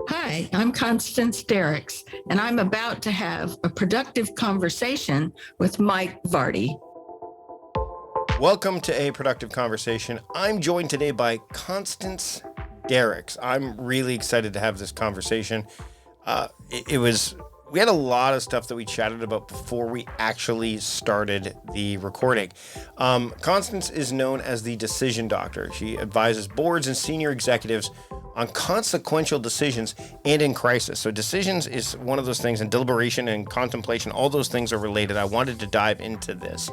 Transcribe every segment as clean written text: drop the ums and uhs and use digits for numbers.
Hi, I'm Constance Dierickx, and I'm about to have a productive conversation with Mike Vardy. Welcome to A Productive Conversation. I'm joined today by Constance Dierickx. I'm really excited to have this conversation. We had a lot of stuff that we chatted about before we actually started the recording. Constance is known as the decision doctor. She advises boards and senior executives on consequential decisions and in crisis. So decisions is one of those things, and deliberation and contemplation, all those things are related. I wanted to dive into this.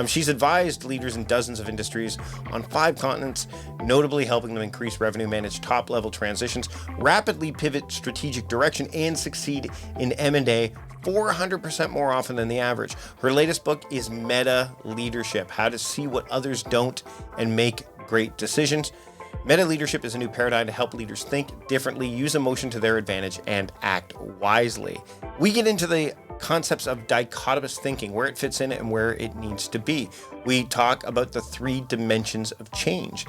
She's advised leaders in dozens of industries on 5 continents, notably helping them increase revenue, manage top-level transitions, rapidly pivot strategic direction, and succeed in M&A 400% more often than the average. Her latest book is Meta Leadership: How to See What Others Don't and Make Great Decisions. Meta leadership is a new paradigm to help leaders think differently, use emotion to their advantage, and act wisely. We get into the concepts of dichotomous thinking, where it fits in and where it needs to be. We talk about the 3 dimensions of change.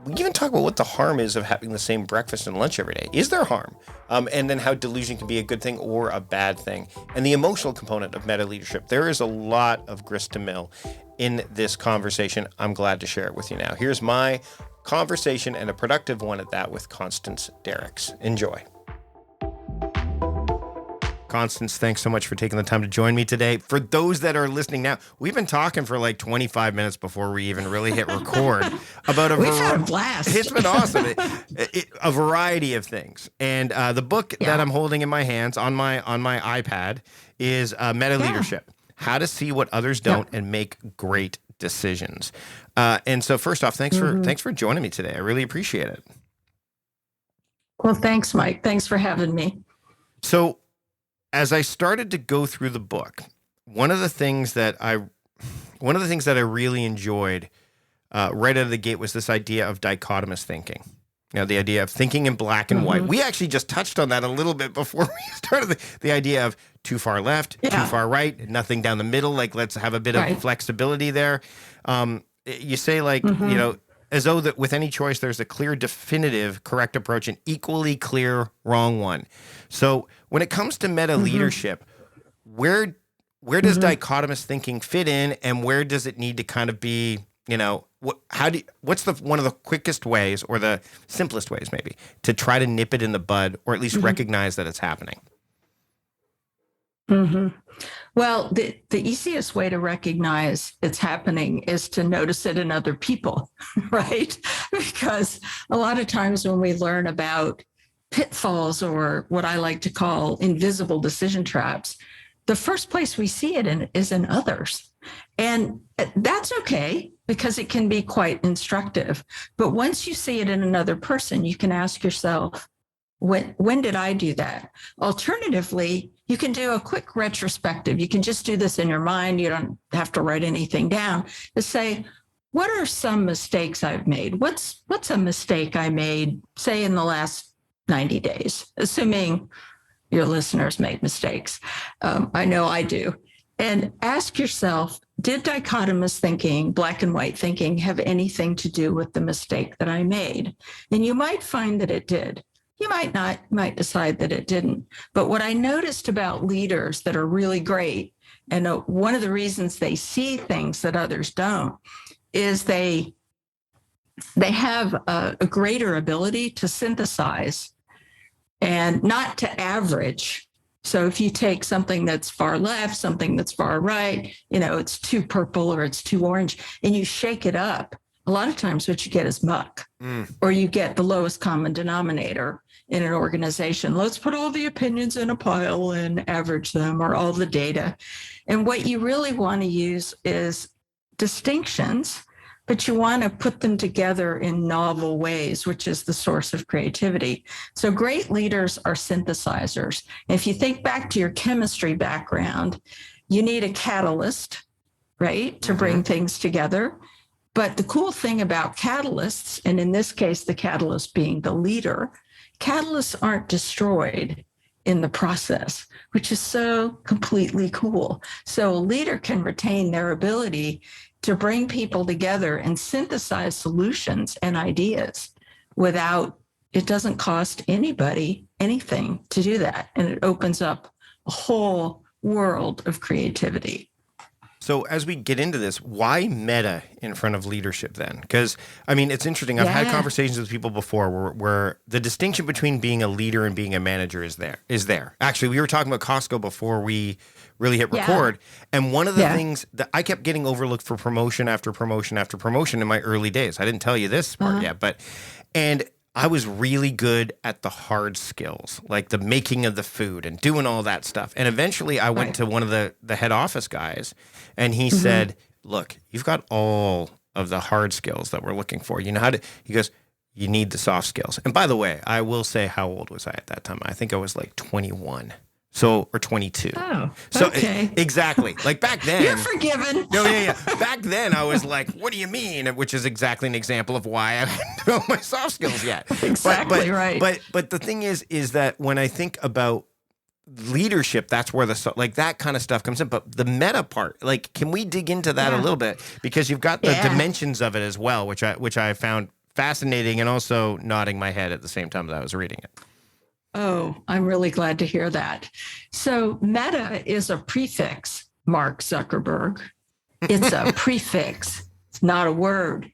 We even talk about what the harm is of having the same breakfast and lunch every day. Is there harm? And then how delusion can be a good thing or a bad thing. And the emotional component of meta leadership. There is a lot of grist to mill in this conversation. I'm glad to share it with you now. Here's my conversation, and a productive one at that, with Constance Dierickx. Enjoy. Constance, thanks so much for taking the time to join me today. For those that are listening now, we've been talking for like 25 minutes before we even really hit record about We've had a blast. It's been awesome. A variety of things. And the book that I'm holding in my hands on my iPad is Meta Leadership: How to See What Others Don't and Make Great Decisions. And so first off, thanks for joining me today. I really appreciate it. Well, thanks, Mike. Thanks for having me. So as I started to go through the book, one of the things that I really enjoyed right out of the gate was this idea of dichotomous thinking. You know, the idea of thinking in black and white. We actually just touched on that a little bit before we started. The idea of too far left, too far right, nothing down the middle. Like, let's have a bit of flexibility there. You say, like, you know, as though that with any choice, there's a clear, definitive, correct approach, and equally clear, wrong one. So when it comes to meta leadership, where does dichotomous thinking fit in, and where does it need to kind of be, you know, what's one of the quickest ways, or the simplest ways maybe, to try to nip it in the bud, or at least recognize that it's happening? Well, the easiest way to recognize it's happening is to notice it in other people, right? Because a lot of times when we learn about pitfalls, or what I like to call invisible decision traps, the first place we see it is in others. And that's okay, because it can be quite instructive. But once you see it in another person, you can ask yourself, when did I do that? Alternatively, you can do a quick retrospective. You can just do this in your mind. You don't have to write anything down. Just say, what are some mistakes I've made? What's a mistake I made, say, in the last 90 days, assuming your listeners made mistakes. I know I do. And ask yourself, did dichotomous thinking, black and white thinking, have anything to do with the mistake that I made? And you might find that it did. You might not, might decide that it didn't. But what I noticed about leaders that are really great, and one of the reasons they see things that others don't, is they have a greater ability to synthesize and not to average. So if you take something that's far left, something that's far right, you know, it's too purple or it's too orange, and you shake it up, a lot of times what you get is muck, or you get the lowest common denominator in an organization. Let's put all the opinions in a pile and average them, or all the data. And what you really want to use is distinctions, but you want to put them together in novel ways, which is the source of creativity. So great leaders are synthesizers. If you think back to your chemistry background, you need a catalyst, right, to bring things together. But the cool thing about catalysts, and in this case, the catalyst being the leader, catalysts aren't destroyed in the process, which is so completely cool. So a leader can retain their ability to bring people together and synthesize solutions and ideas without it doesn't cost anybody anything to do that. And it opens up a whole world of creativity. So as we get into this, why meta in front of leadership then? Because, I mean, it's interesting. I've had conversations with people before where the distinction between being a leader and being a manager is there. Actually, we were talking about Costco before we really hit record. And one of the things that I kept getting overlooked for promotion after promotion after promotion in my early days. I didn't tell you this part yet, and I was really good at the hard skills, like the making of the food and doing all that stuff. And eventually I went to one of the head office guys, and he said, look, you've got all of the hard skills that we're looking for. You know how to, he goes, you need the soft skills. And by the way, I will say, how old was I at that time? I think I was like 21. So, or 22. Oh, so okay. Exactly. Like back then. You're forgiven. No, yeah. Back then I was like, what do you mean? Which is exactly an example of why I haven't developed my soft skills yet. Exactly right. But the thing is that when I think about leadership, that's where like that kind of stuff comes in. But the meta part, like, can we dig into that a little bit? Because you've got the dimensions of it as well, which I found fascinating, and also nodding my head at the same time that I was reading it. Oh, I'm really glad to hear that. So meta is a prefix, Mark Zuckerberg. It's a prefix. It's not a word.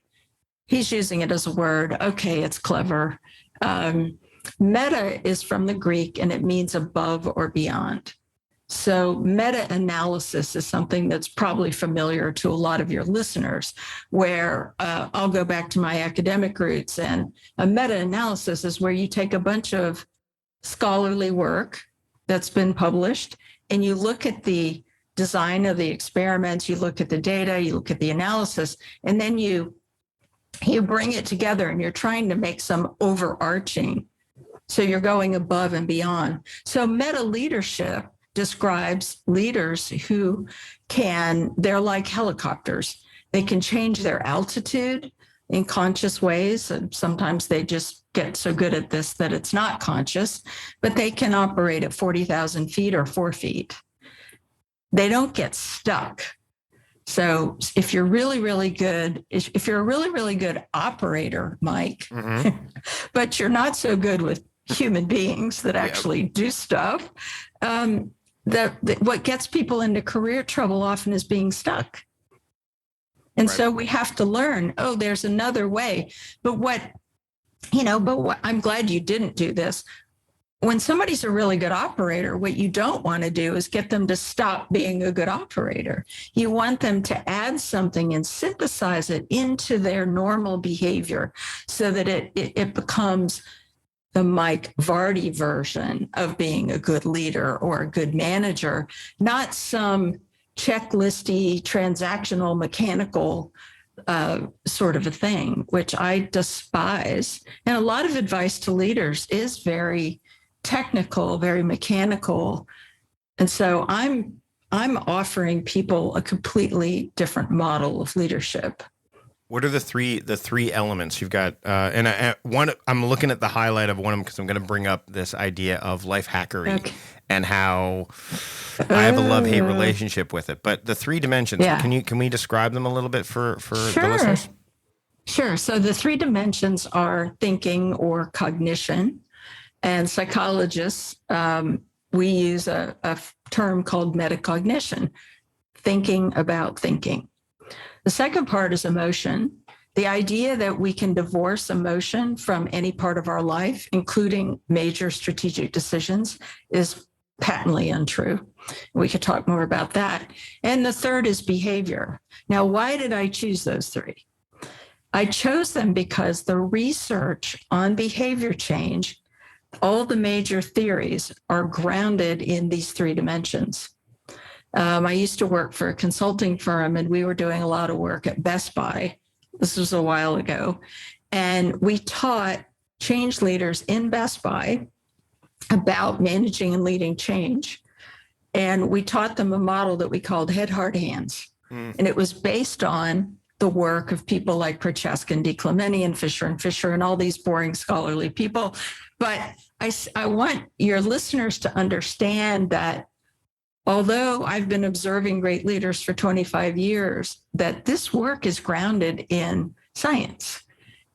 He's using it as a word. Okay, it's clever. Meta is from the Greek, and it means above or beyond. So meta-analysis is something that's probably familiar to a lot of your listeners, where I'll go back to my academic roots, and a meta-analysis is where you take a bunch of scholarly work that's been published, and you look at the design of the experiments, you look at the data, you look at the analysis, and then you bring it together, and you're trying to make some overarching. So you're going above and beyond. So meta leadership describes leaders who they're like helicopters. They can change their altitude in conscious ways. And sometimes they just get so good at this that it's not conscious, but they can operate at 40,000 feet or 4 feet. They don't get stuck. So if you're really, really good, if you're a really, really good operator, Mike, but you're not so good with human beings that actually do stuff, what gets people into career trouble often is being stuck. And so we have to learn, there's another way. But I'm glad you didn't do this. When somebody's a really good operator, what you don't want to do is get them to stop being a good operator. You want them to add something and synthesize it into their normal behavior so that it becomes the Mike Vardy version of being a good leader or a good manager, not some checklisty, transactional, mechanical sort of a thing, which I despise. And a lot of advice to leaders is very technical, very mechanical. And so I'm offering people a completely different model of leadership. What are the three elements you've got? One, I'm looking at the highlight of one of them because I'm going to bring up this idea of life hackery and how I have a love-hate relationship with it. But the three dimensions, can we describe them a little bit for the listeners? Sure. So the three dimensions are thinking or cognition, and psychologists, we use a term called metacognition, thinking about thinking. The second part is emotion. The idea that we can divorce emotion from any part of our life, including major strategic decisions, is patently untrue. We could talk more about that. And the third is behavior. Now, why did I choose those three? I chose them because the research on behavior change, all the major theories are grounded in these three dimensions. I used to work for a consulting firm, and we were doing a lot of work at Best Buy. This was a while ago. And we taught change leaders in Best Buy about managing and leading change. And we taught them a model that we called Head, Heart, Hands. And it was based on the work of people like Prochaska and DiClemente and Fisher and all these boring scholarly people. But I want your listeners to understand that although I've been observing great leaders for 25 years, that this work is grounded in science.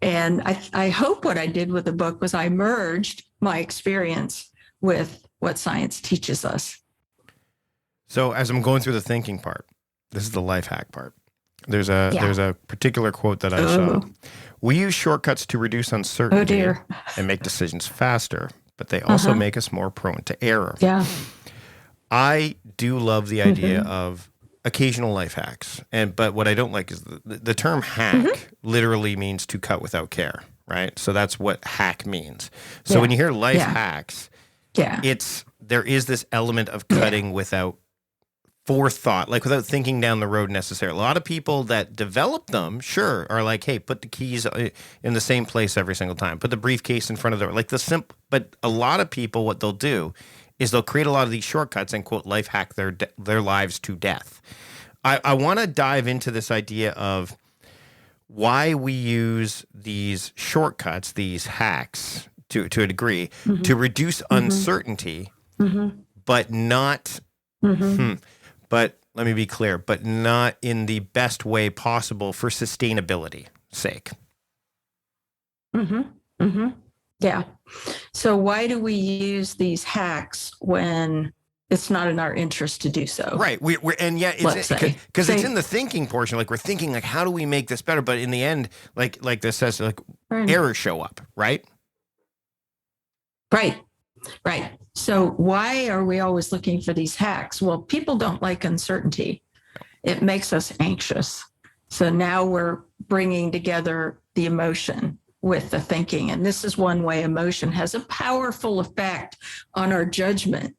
And I hope what I did with the book was I merged my experience with what science teaches us. So as I'm going through the thinking part, this is the life hack part. There's a particular quote that I saw. We use shortcuts to reduce uncertainty and make decisions faster, but they also make us more prone to error. Yeah. I do love the idea of occasional life hacks. But what I don't like is the term hack literally means to cut without care, right? So that's what hack means. So when you hear life hacks, there is this element of cutting without forethought, like without thinking down the road necessarily. A lot of people that develop them, sure, are like, hey, put the keys in the same place every single time. Put the briefcase in front of the door. Like but a lot of people, what they'll do is they'll create a lot of these shortcuts and, quote, life hack their lives to death. I want to dive into this idea of why we use these shortcuts, these hacks, to a degree, to reduce uncertainty, but not... But let me be clear, but not in the best way possible for sustainability sake. Yeah. So why do we use these hacks when it's not in our interest to do so? Right. And yet it's because it's in the thinking portion. Like we're thinking like, how do we make this better? But in the end, like this says, like errors show up, right? Right. So why are we always looking for these hacks? Well, people don't like uncertainty. It makes us anxious. So now we're bringing together the emotion with the thinking. And this is one way emotion has a powerful effect on our judgment.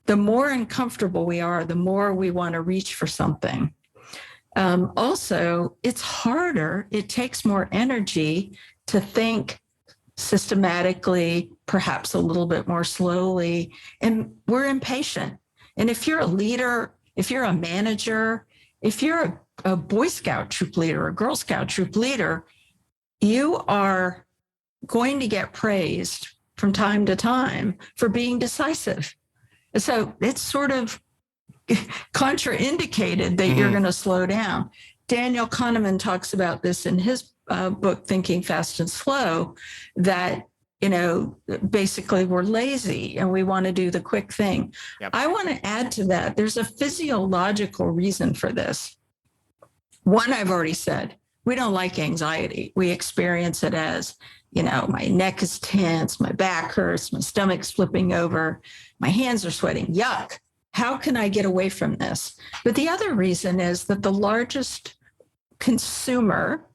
The more uncomfortable we are, the more we want to reach for something. Also, it's harder. It takes more energy to think systematically, perhaps a little bit more slowly, and we're impatient. And if you're a leader, if you're a manager, if you're a Boy Scout troop leader, a Girl Scout troop leader, you are going to get praised from time to time for being decisive. So it's sort of contraindicated that you're going to slow down. Daniel Kahneman talks about this in his book, Thinking Fast and Slow, that, basically we're lazy and we want to do the quick thing. Yep. I want to add to that. There's a physiological reason for this. One, I've already said, we don't like anxiety. We experience it as, my neck is tense, my back hurts, my stomach's flipping over, my hands are sweating. Yuck. How can I get away from this? But the other reason is that the largest consumer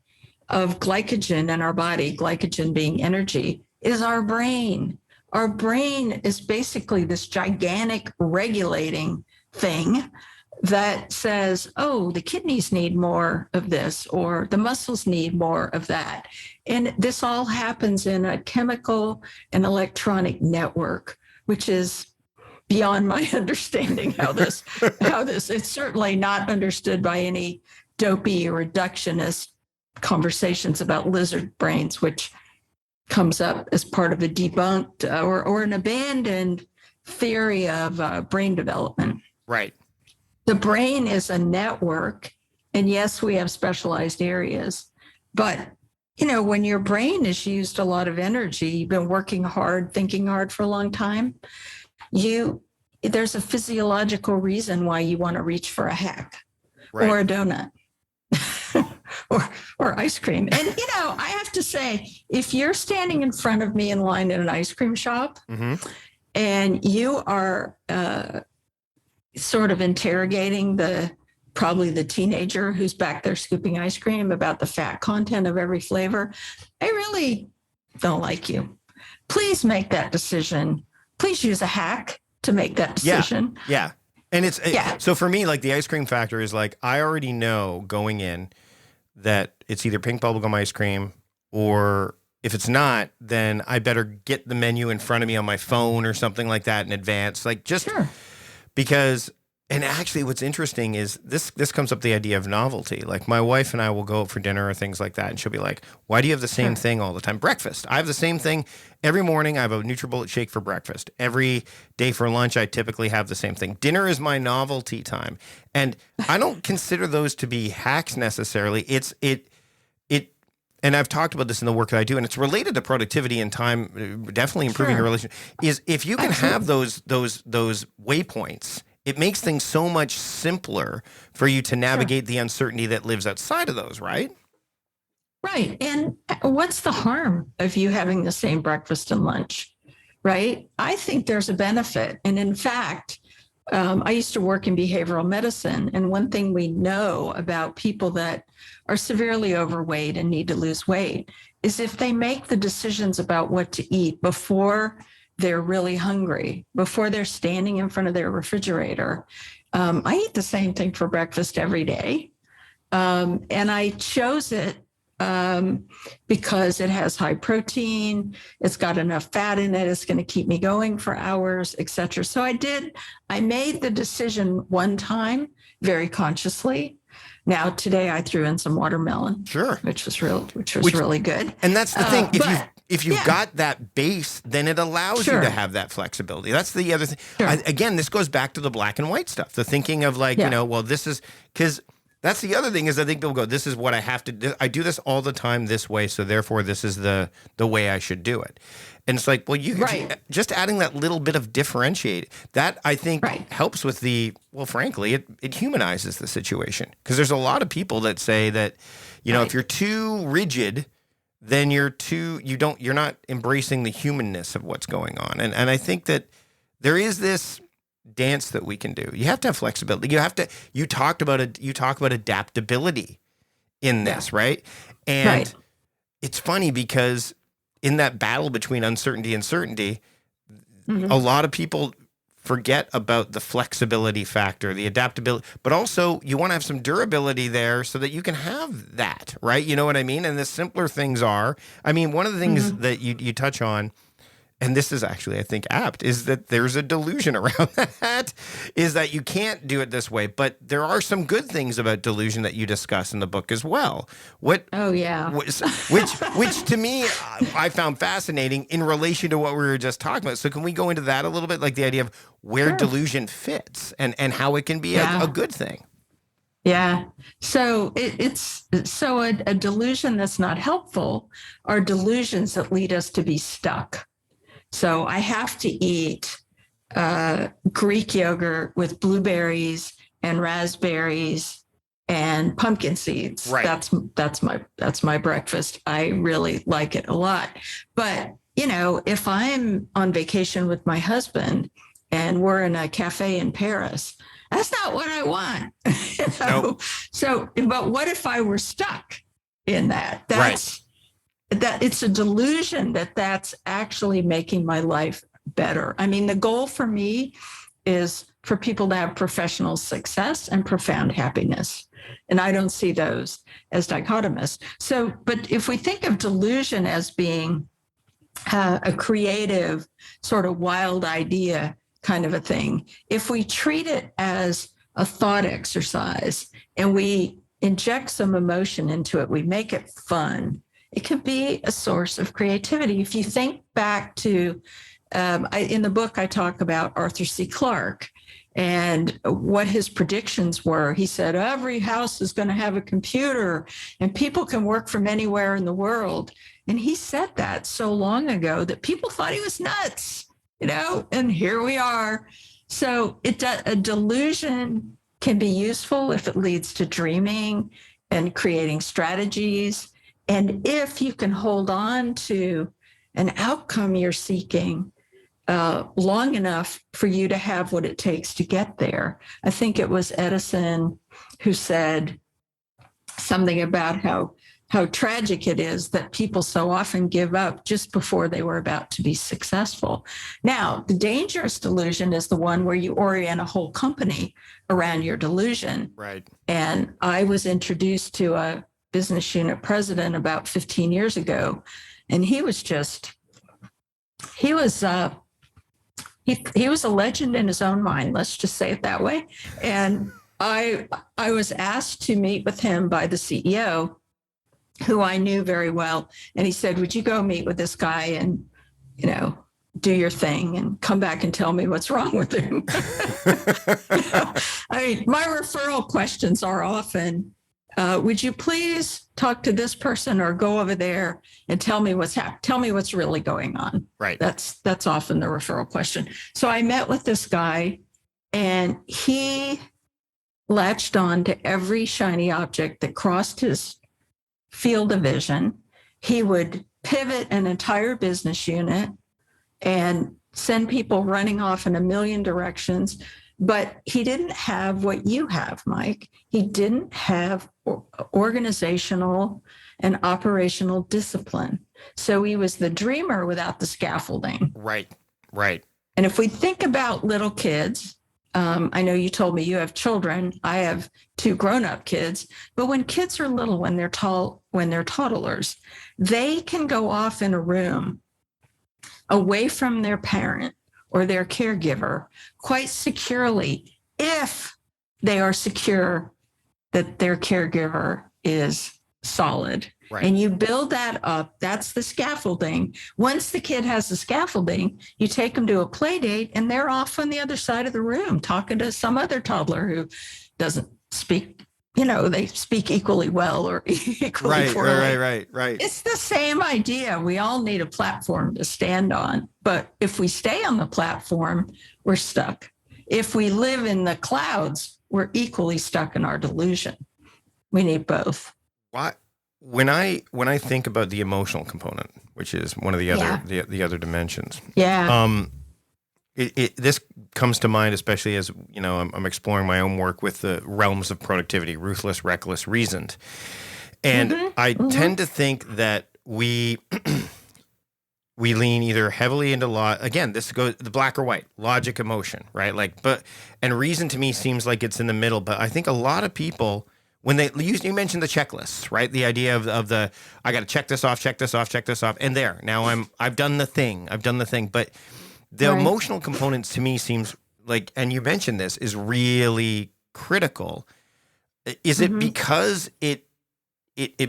of glycogen in our body, glycogen being energy, is our brain. Our brain is basically this gigantic regulating thing that says, oh, the kidneys need more of this, or the muscles need more of that. And this all happens in a chemical and electronic network, which is beyond my understanding how this, it's certainly not understood by any dopey or reductionist conversations about lizard brains, which comes up as part of a debunked or an abandoned theory of brain development. Right. The brain is a network, and yes, we have specialized areas, but when your brain has used a lot of energy, you've been working hard, thinking hard for a long time, there's a physiological reason why you want to reach for a hack or a donut. or ice cream. And, I have to say, if you're standing in front of me in line at an ice cream shop and you are sort of interrogating probably the teenager who's back there scooping ice cream about the fat content of every flavor, I really don't like you. Please make that decision. Please use a hack to make that decision. Yeah. And so for me, like the ice cream factor is like, I already know going in that it's either pink bubblegum ice cream, or if it's not, then I better get the menu in front of me on my phone or something like that in advance. Like because, and actually what's interesting is this comes up the idea of novelty. Like my wife and I will go out for dinner or things like that. And she'll be like, why do you have the same thing all the time? Breakfast. I have the same thing every morning. I have a NutriBullet shake for breakfast. Every day for lunch, I typically have the same thing. Dinner is my novelty time. And I don't consider those to be hacks necessarily. and I've talked about this in the work that I do, and it's related to productivity and time, definitely improving your relationship, is if you can have those waypoints, it makes things so much simpler for you to navigate the uncertainty that lives outside of those, right? Right. And what's the harm of you having the same breakfast and lunch? Right. I think there's a benefit. And in fact, I used to work in behavioral medicine. And one thing we know about people that are severely overweight and need to lose weight is if they make the decisions about what to eat before they're really hungry, before they're standing in front of their refrigerator. I eat the same thing for breakfast every day. And I chose it because it has high protein, it's got enough fat in it, it's going to keep me going for hours, et cetera. So I made the decision one time very consciously. Now today I threw in some watermelon, which was really good. And that's the thing. If you've got that base, then it allows you to have that flexibility. That's the other thing. Again, this goes back to the black and white stuff. The thinking of like, well, this is because. That's the other thing is I think people go, this is what I have to do. I do this all the time this way, so therefore this is the way I should do it. And it's like, well, just adding that little bit of differentiate, that I think helps with frankly, it humanizes the situation. Because there's a lot of people that say that, if you're too rigid, then you're not embracing the humanness of what's going on. And I think that there is this dance that we can do. You have to have flexibility. You talk about adaptability in this, right? And it's funny because in that battle between uncertainty and certainty, a lot of people forget about the flexibility factor, the adaptability, but also you want to have some durability there so that you can have that, right? You know what I mean? And the simpler things are, one of the things that you touch on, and this is actually, I think, apt, is that there's a delusion around that, is that you can't do it this way. But there are some good things about delusion that you discuss in the book as well. Which to me, I found fascinating in relation to what we were just talking about. So can we go into that a little bit, like the idea of where delusion fits and how it can be a good thing? Yeah. So a delusion that's not helpful are delusions that lead us to be stuck. So I have to eat Greek yogurt with blueberries and raspberries and pumpkin seeds. Right. That's my breakfast. I really like it a lot. But if I'm on vacation with my husband and we're in a cafe in Paris, that's not what I want. Nope. So, but what if I were stuck in that? That it's a delusion that's actually making my life better. The goal for me is for people to have professional success and profound happiness. And I don't see those as dichotomous. So, but if we think of delusion as being a creative sort of wild idea kind of a thing, if we treat it as a thought exercise and we inject some emotion into it, we make it fun, it could be a source of creativity. If you think back to, in the book, I talk about Arthur C. Clarke and what his predictions were. He said, every house is going to have a computer and people can work from anywhere in the world. And he said that so long ago that people thought he was nuts, and here we are. So a delusion can be useful if it leads to dreaming and creating strategies. And if you can hold on to an outcome you're seeking long enough for you to have what it takes to get there. I think it was Edison who said something about how tragic it is that people so often give up just before they were about to be successful. Now, the dangerous delusion is the one where you orient a whole company around your delusion. Right. And I was introduced to a business unit president about 15 years ago. And he was a legend in his own mind. Let's just say it that way. And I was asked to meet with him by the CEO, who I knew very well. And he said, would you go meet with this guy and, do your thing and come back and tell me what's wrong with him? My referral questions are often, Would you please talk to this person or go over there and tell me tell me what's really going on? Right. That's often the referral question. So I met with this guy, and he latched on to every shiny object that crossed his field of vision. He would pivot an entire business unit and send people running off in a million directions. But he didn't have what you have, Mike. He didn't have organizational and operational discipline. So he was the dreamer without the scaffolding. Right. Right. And if we think about little kids, I know you told me you have children. I have 2 grown-up kids. But when kids are little, when they're toddlers, they can go off in a room away from their parent or their caregiver quite securely if they are secure that their caregiver is solid. Right. And you build that up. That's the scaffolding. Once the kid has the scaffolding, you take them to a play date and they're off on the other side of the room talking to some other toddler who doesn't speak, they speak equally well or equally poorly. Right. It's the same idea. We all need a platform to stand on. But if we stay on the platform, we're stuck. If we live in the clouds, we're equally stuck in our delusion. We need both. Why? When I think about the emotional component, which is one of the other the other dimensions, this comes to mind, especially as I'm exploring my own work with the realms of productivity: ruthless, reckless, reasoned, and I tend to think that we lean either heavily into again, this goes the black or white, logic, emotion, right? And reason to me seems like it's in the middle, but I think a lot of people, when you mentioned the checklists, right? The idea of the, I got to check this off, and now I've done the thing, but the emotional components to me seems like, and you mentioned this, is really critical. Is it because it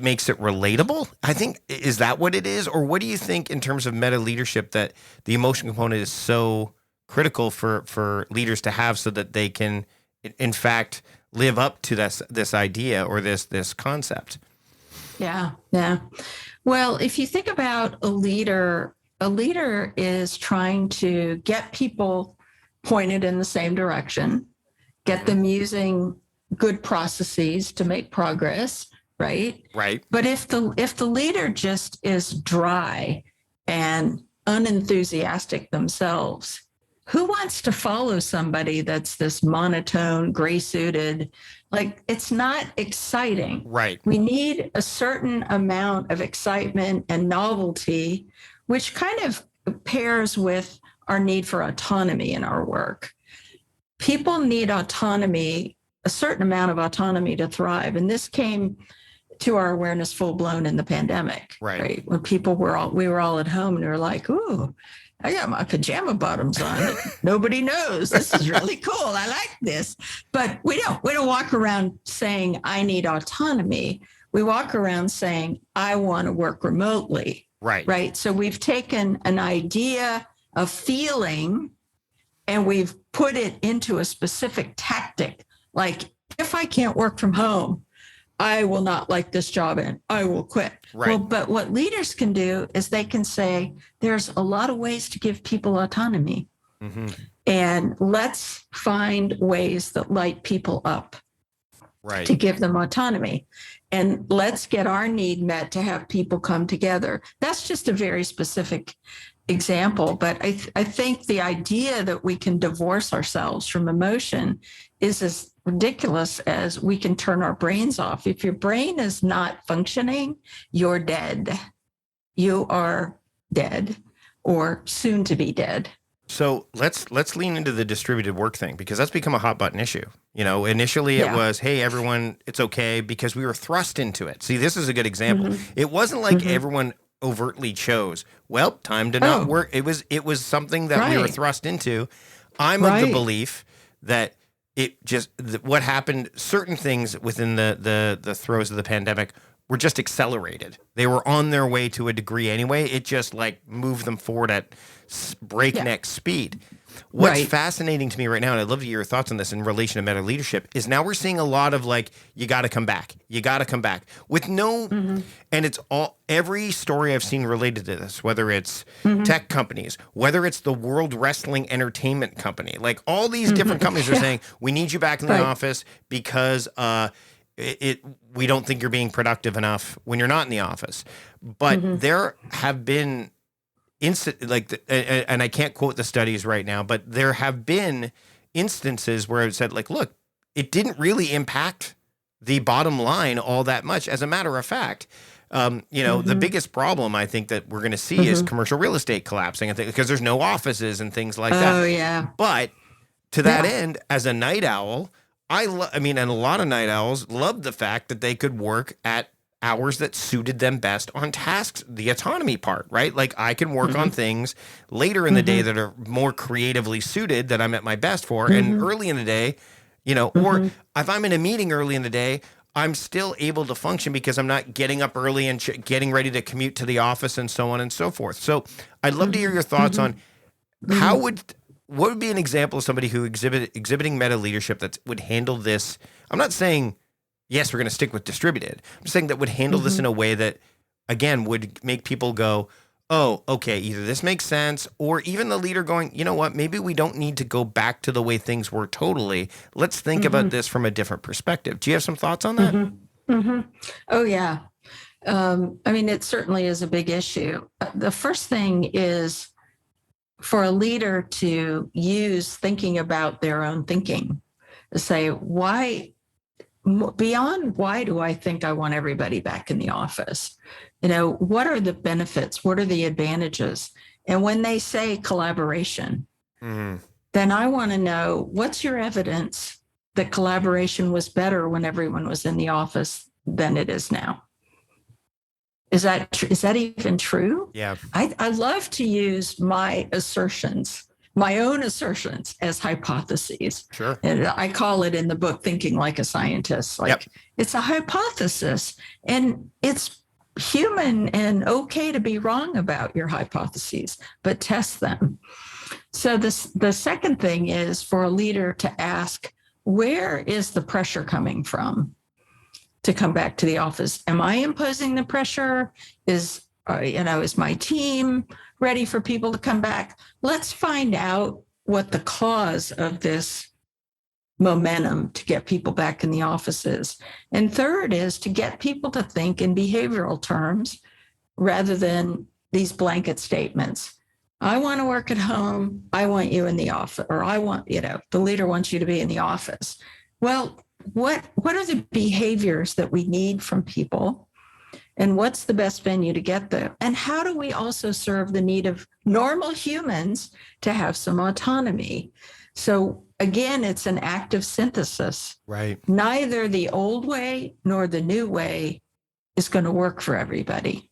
makes it relatable? I think, is that what it is? Or what do you think in terms of meta leadership that the emotion component is so critical for leaders to have so that they can, in fact, live up to this idea or this concept? Yeah. Well, if you think about a leader is trying to get people pointed in the same direction, get them using good processes to make progress, right? Right. But if the leader just is dry and unenthusiastic themselves, who wants to follow somebody that's this monotone, gray-suited? Like, it's not exciting. Right. We need a certain amount of excitement and novelty, which kind of pairs with our need for autonomy in our work. People need autonomy, a certain amount of autonomy to thrive. And this came to our awareness full blown in the pandemic, right? When we were all at home and we were like, ooh, I got my pajama bottoms on. Nobody knows. This is really cool. I like this. But we don't walk around saying, I need autonomy. We walk around saying, I want to work remotely. Right. So we've taken an idea of feeling and we've put it into a specific tactic. Like, if I can't work from home, I will not like this job and I will quit. Right. Well, but what leaders can do is they can say, there's a lot of ways to give people autonomy. And let's find ways that light people up to give them autonomy. And let's get our need met to have people come together. That's just a very specific example. But I think the idea that we can divorce ourselves from emotion is as ridiculous as we can turn our brains off. If your brain is not functioning, you're dead. You are dead or soon to be dead. So let's lean into the distributed work thing, because that's become a hot button issue. Initially it was, hey, everyone, it's okay, because we were thrust into it. See, this is a good example. It wasn't like everyone overtly chose, well, time to not work. It was something that we were thrust into. I'm of the belief that what happened, certain things within the throes of the pandemic were just accelerated. They were on their way to a degree anyway. It just moved them forward at breakneck speed. What's Right. fascinating to me right now, and I'd love to hear your thoughts on this in relation to meta leadership, is now we're seeing a lot of like, you got to come back. You got to come back with no, and it's all, every story I've seen related to this, whether it's tech companies, whether it's the World Wrestling Entertainment Company, like all these different companies are saying, we need you back in the Right. office because we don't think you're being productive enough when you're not in the office. But there have been and I can't quote the studies right now, but there have been instances where it said like, look, it didn't really impact the bottom line all that much. As a matter of fact, the biggest problem I think that we're going to see is commercial real estate collapsing, because there's no offices and things like that. Oh, yeah. But to that end, as a night owl, and a lot of night owls loved the fact that they could work at hours that suited them best on tasks, the autonomy part, right? Like I can work on things later in the day that are more creatively suited that I'm at my best for. And early in the day, or if I'm in a meeting early in the day, I'm still able to function because I'm not getting up early and getting ready to commute to the office and so on and so forth. So I'd love to hear your thoughts on what would be an example of somebody who exhibiting meta leadership that would handle this. I'm not saying, yes, we're going to stick with distributed. I'm saying that would handle this in a way that, again, would make people go, oh, okay, either this makes sense, or even the leader going, you know what, maybe we don't need to go back to the way things were totally. Let's think about this from a different perspective. Do you have some thoughts on that? Oh, yeah. It certainly is a big issue. The first thing is for a leader to use thinking about their own thinking, to say, why, beyond why do I think I want everybody back in the office? What are the benefits? What are the advantages? And when they say collaboration, then I want to know, what's your evidence that collaboration was better when everyone was in the office than it is now? Is that even true? Yeah. I love to use my own assertions as hypotheses. Sure. And I call it in the book, Thinking Like a Scientist. It's a hypothesis, and it's human and okay to be wrong about your hypotheses, but test them. So the second thing is for a leader to ask, where is the pressure coming from to come back to the office? Am I imposing the pressure? Is my team ready for people to come back? Let's find out what the cause of this momentum to get people back in the office is. And third is to get people to think in behavioral terms rather than these blanket statements. I want to work at home. I want you in the office, or I want, the leader wants you to be in the office. Well, what are the behaviors that we need from people? And what's the best venue to get there? And how do we also serve the need of normal humans to have some autonomy? So again, it's an active synthesis. Right. Neither the old way nor the new way is going to work for everybody.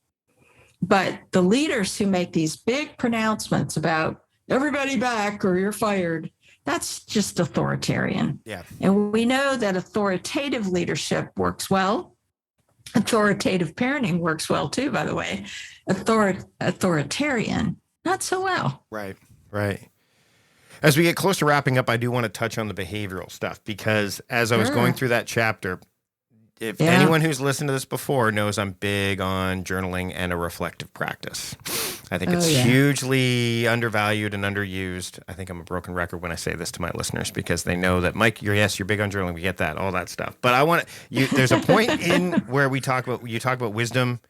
But the leaders who make these big pronouncements about everybody back or you're fired, that's just authoritarian. Yeah. And we know that authoritative leadership works well. Authoritative parenting works well too, by the way. Authoritarian, not so well. Right. As we get close to wrapping up, I do want to touch on the behavioral stuff, because as I was going through that chapter, if anyone who's listened to this before knows I'm big on journaling and a reflective practice. I think it's hugely undervalued and underused. I think I'm a broken record when I say this to my listeners, because they know that, Mike, you're big on journaling. We get that, all that stuff. But there's a point in where you talk about wisdom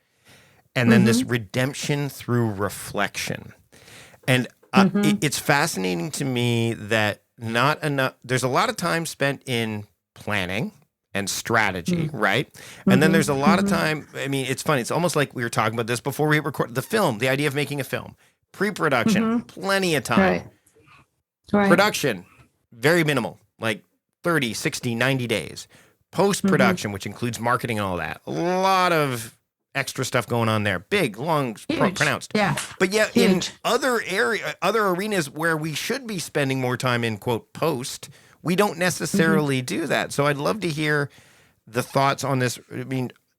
and then this redemption through reflection. And it's fascinating to me that there's a lot of time spent in planning and strategy, right? And then there's a lot of time. It's funny. It's almost like we were talking about this before we record the film, the idea of making a film, pre-production, plenty of time. Right. Production, very minimal, like 30, 60, 90 days. Post-production, which includes marketing and all that, a lot of extra stuff going on there. Big, long, pronounced. Yeah. But yet in other arenas where we should be spending more time in, quote, post, we don't necessarily do that. So I'd love to hear the thoughts on this.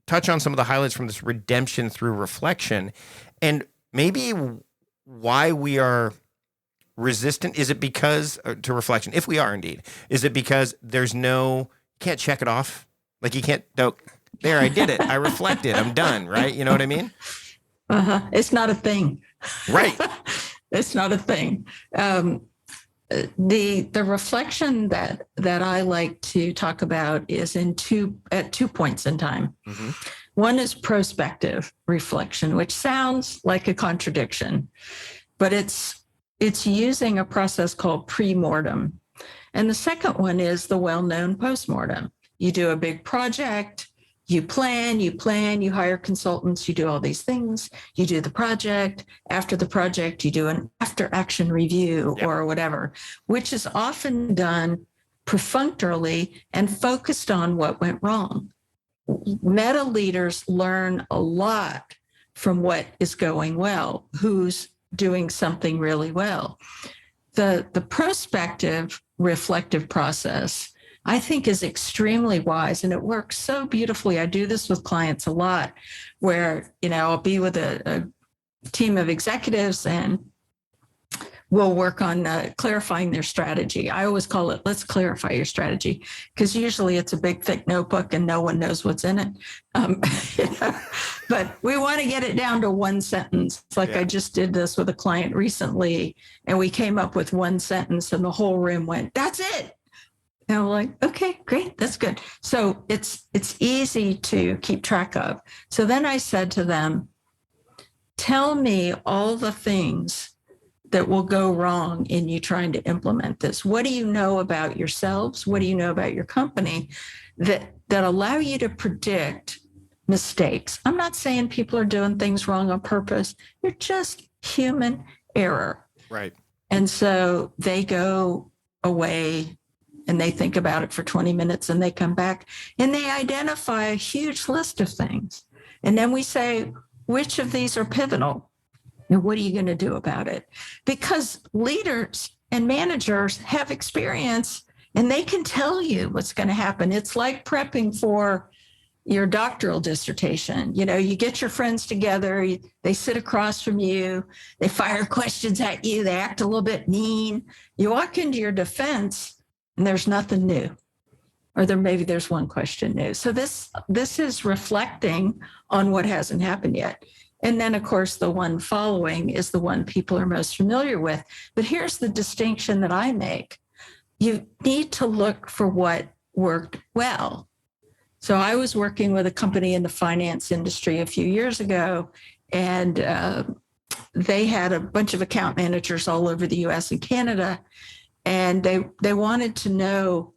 Touch on some of the highlights from this redemption through reflection, and maybe why we are resistant? Is it because, to reflection, if we are indeed, is it because you can't check it off? Like you can't, there, I did it. I reflected. I'm done. Right. You know what I mean? It's not a thing. Right. It's not a thing. The reflection that I like to talk about is at 2 points in time. Mm-hmm. One is prospective reflection, which sounds like a contradiction, but it's using a process called pre-mortem. And the second one is the well-known postmortem. You do a big project, you plan, you hire consultants, you do all these things, you do the project. After the project, you do an after-action review or whatever, which is often done perfunctorily and focused on what went wrong. Meta leaders learn a lot from what is going well, who's doing something really well. The prospective reflective process, I think, is extremely wise, and it works so beautifully. I do this with clients a lot where, I'll be with a team of executives and we'll work on clarifying their strategy. I always call it, let's clarify your strategy, because usually it's a big, thick notebook and no one knows what's in it. But we want to get it down to one sentence. It's like I just did this with a client recently, and we came up with one sentence and the whole room went, that's it. And I'm like, okay, great, that's good. So it's easy to keep track of. So then I said to them, tell me all the things that will go wrong in you trying to implement this. What do you know about yourselves? What do you know about your company that allow you to predict mistakes? I'm not saying people are doing things wrong on purpose. They're just human error. Right. And so they go away and they think about it for 20 minutes and they come back and they identify a huge list of things. And then we say, which of these are pivotal? And what are you going to do about it? Because leaders and managers have experience and they can tell you what's going to happen. It's like prepping for your doctoral dissertation. You get your friends together, they sit across from you, they fire questions at you, they act a little bit mean. You walk into your defense and there's nothing new. Or maybe there's one question new. So this is reflecting on what hasn't happened yet. And then, of course, the one following is the one people are most familiar with. But here's the distinction that I make. You need to look for what worked well. So I was working with a company in the finance industry a few years ago, and they had a bunch of account managers all over the US and Canada. And they wanted to know,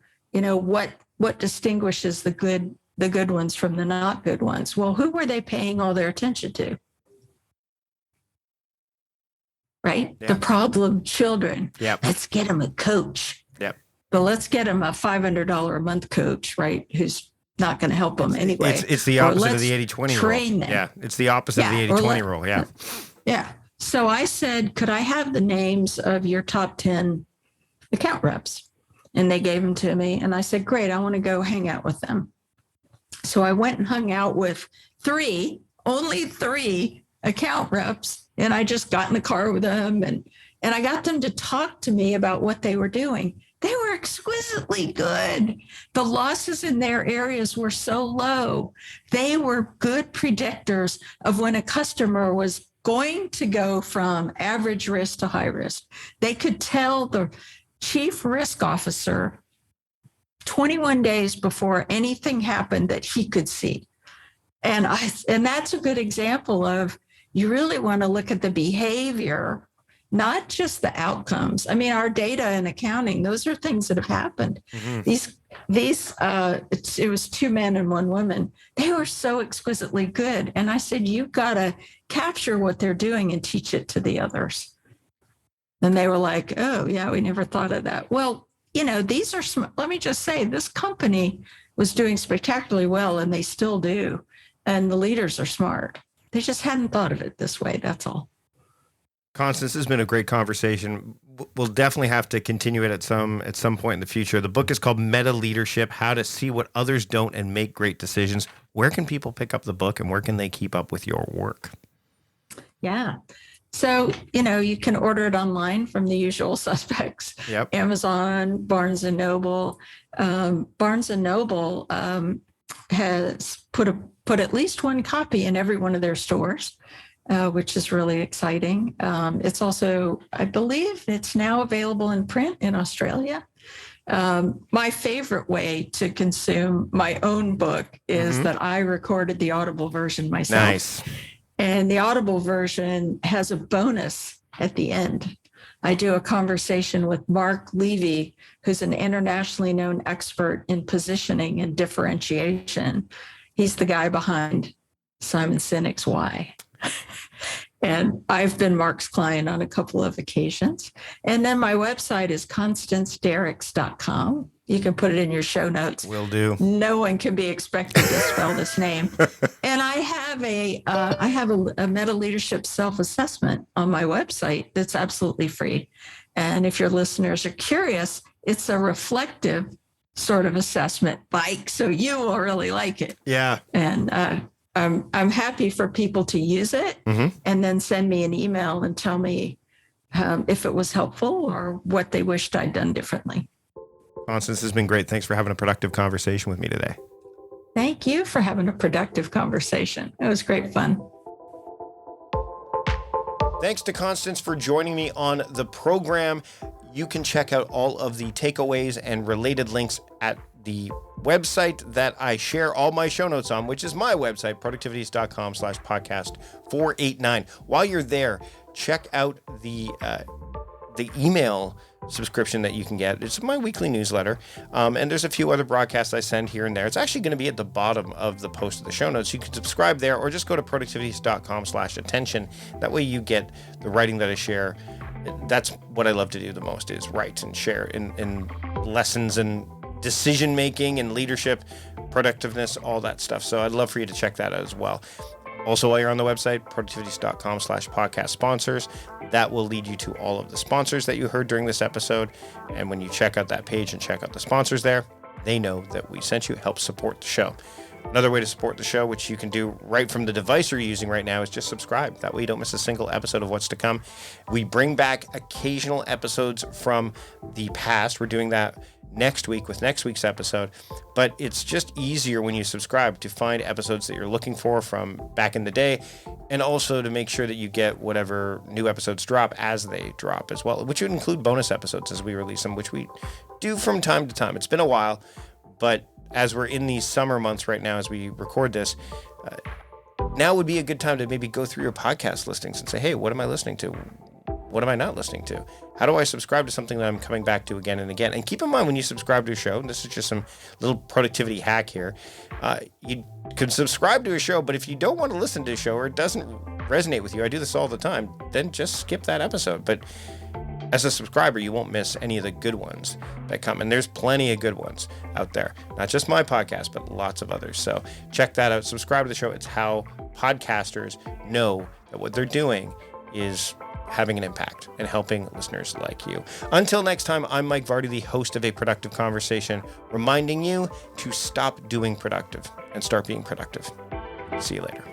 what distinguishes the good ones from the not good ones. Well, who were they paying all their attention to? Right? Yeah. The problem children. Yep. Let's get them a coach. Yep. But let's get them a $500 a month coach, right? Who's not going to help them anyway. It's the opposite of the 80-20 rule. Train them. Yeah. It's the opposite of the 80-20 rule. Yeah. Yeah. So I said, could I have the names of your top 10 account reps? And they gave them to me. And I said, great, I want to go hang out with them. So I went and hung out with only three account reps. And I just got in the car with them and I got them to talk to me about what they were doing. They were exquisitely good. The losses in their areas were so low. They were good predictors of when a customer was going to go from average risk to high risk. They could tell the chief risk officer 21 days before anything happened that he could see. And that's a good example of, you really want to look at the behavior, not just the outcomes. I mean, our data and accounting, those are things that have happened. Mm-hmm. It was 2 men and 1 woman. They were so exquisitely good. And I said, you've got to capture what they're doing and teach it to the others. And they were like, oh, yeah, we never thought of that. Well, these are, let me just say, this company was doing spectacularly well, and they still do. And the leaders are smart. They just hadn't thought of it this way. That's all. Constance, this has been a great conversation. We'll definitely have to continue it at some point in the future. The book is called Meta Leadership: How to See What Others Don't and Make Great Decisions. Where can people pick up the book, and where can they keep up with your work? Yeah. So, you can order it online from the usual suspects. Yep. Amazon, Barnes and Noble. Barnes and Noble has put at least one copy in every one of their stores, which is really exciting. It's also, I believe, it's now available in print in Australia. My favorite way to consume my own book is that I recorded the Audible version myself. Nice. And the Audible version has a bonus at the end. I do a conversation with Mark Levy, who's an internationally known expert in positioning and differentiation. He's the guy behind Simon Sinek's Why. And I've been Mark's client on a couple of occasions. And then my website is constancedierickx.com. You can put it in your show notes. Will do. No one can be expected to spell this name. And I have a meta leadership self-assessment on my website that's absolutely free. And if your listeners are curious, it's a reflective sort of assessment, Mike, so you will really like it. Yeah. And I'm happy for people to use it and then send me an email and tell me if it was helpful or what they wished I'd done differently. Constance, this has been great. Thanks for having a productive conversation with me today. Thank you for having a productive conversation. It was great fun. Thanks to Constance for joining me on the program. You can check out all of the takeaways and related links at the website that I share all my show notes on, which is my website, productivities.com/podcast 489. While you're there, check out the email subscription that you can get. It's my weekly newsletter. And there's a few other broadcasts I send here and there. It's actually going to be at the bottom of the post of the show notes. You can subscribe there or just go to productivities.com/attention. That way you get the writing that I share. That's what I love to do the most, is write and share in lessons and decision making and leadership, productiveness, all that stuff. So I'd love for you to check that out as well. Also, while you're on the website, productivities.com/podcast sponsors, that will lead you to all of the sponsors that you heard during this episode. And when you check out that page and check out the sponsors there, they know that we sent you, help support the show. Another way to support the show, which you can do right from the device you're using right now, is just subscribe. That way you don't miss a single episode of what's to come. We bring back occasional episodes from the past. We're doing that next week with next week's episode, but it's just easier when you subscribe to find episodes that you're looking for from back in the day, and also to make sure that you get whatever new episodes drop as they drop as well, which would include bonus episodes as we release them, which we do from time to time. It's been a while, but as we're in these summer months right now as we record this, now would be a good time to maybe go through your podcast listings and say, hey, what am I listening to? What am I not listening to? How do I subscribe to something that I'm coming back to again and again? And keep in mind, when you subscribe to a show, and this is just some little productivity hack here, you can subscribe to a show, but if you don't want to listen to a show or it doesn't resonate with you, I do this all the time, then just skip that episode. But as a subscriber, you won't miss any of the good ones that come. And there's plenty of good ones out there. Not just my podcast, but lots of others. So check that out. Subscribe to the show. It's how podcasters know that what they're doing is having an impact and helping listeners like you. Until next time, I'm Mike Vardy, the host of A Productive Conversation, reminding you to stop doing productive and start being productive. See you later.